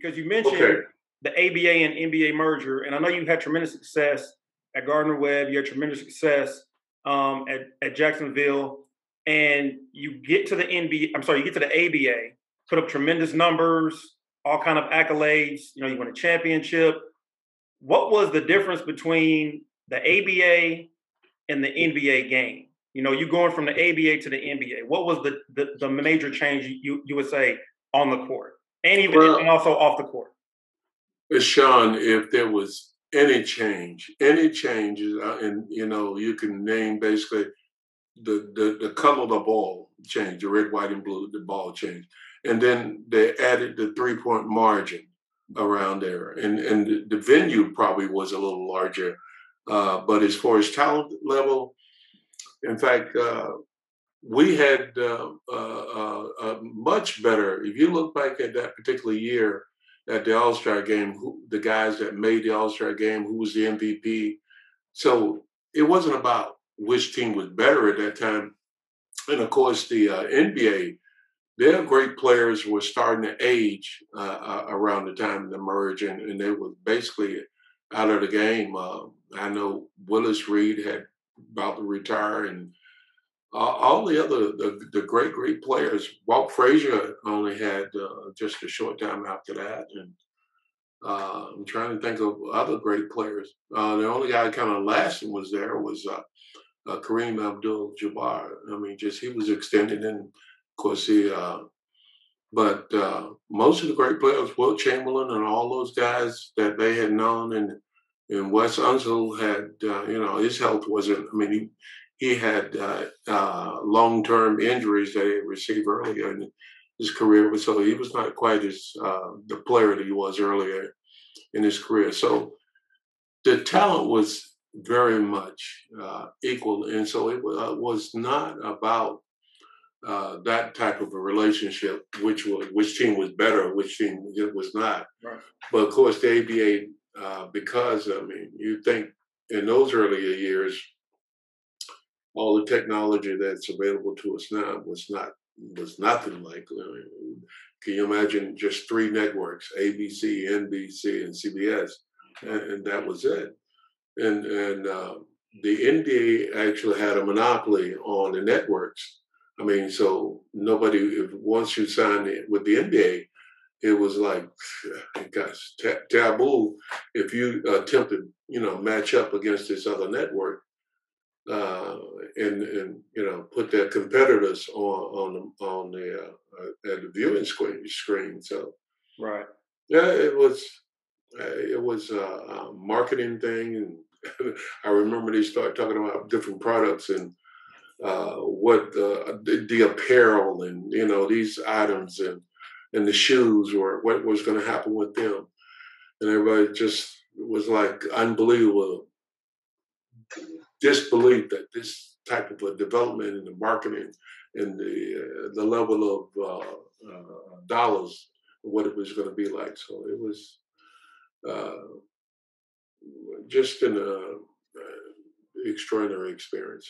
because you mentioned the ABA and NBA merger, and I know you had tremendous success at Gardner-Webb. You had tremendous success at Jacksonville, and you get to the NBA. I'm sorry, you get to the ABA, put up tremendous numbers, all kind of accolades. You know, you won a championship. What was the difference between the ABA and the NBA game? You know, you going from the ABA to the NBA. What was the major change you would say on the court, and also off the court? Sean, if there was any changes, and you know, you can name basically the color of the ball changed, the red, white, and blue. The ball changed, and then they added the 3-point margin around there, and the venue probably was a little larger. But as far as talent level, in fact, we had a much better. If you look back at that particular year at the All-Star game, the guys that made the All-Star game, who was the MVP. So it wasn't about which team was better at that time. And of course, the NBA, their great players were starting to age around the time of the merge, and they were basically out of the game. I know Willis Reed had about to retire, and all the other the great players. Walt Frazier only had just a short time after that, and I'm trying to think of other great players. The only guy kind of lasting was Kareem Abdul-Jabbar. I mean, just he was extended, and of course but most of the great players, Wilt Chamberlain and all those guys that they had known, and Wes Unseld had, his health wasn't. I mean, he had long-term injuries that he received earlier in his career, so he was not quite as the player that he was earlier in his career. So the talent was very much equal, and so it was not about that type of a relationship, which team was better, which team it was not. Right. But of course, the ABA, because I mean, you think in those earlier years, all the technology that's available to us now was nothing like. Can you imagine just 3 networks: ABC, NBC, and CBS, and that was it. And the NBA actually had a monopoly on the networks. I mean, so once you signed with the NBA, it was like, gosh, taboo if you attempted, match up against this other network, and put their competitors on the at the viewing screen. So right, yeah, it was a marketing thing, and I remember they started talking about different products and what the apparel and these items and the shoes, or what was going to happen with them, and everybody just was like unbelievable disbelief that this type of a development in the marketing and the level of dollars, what it was going to be like. So it was just an extraordinary experience.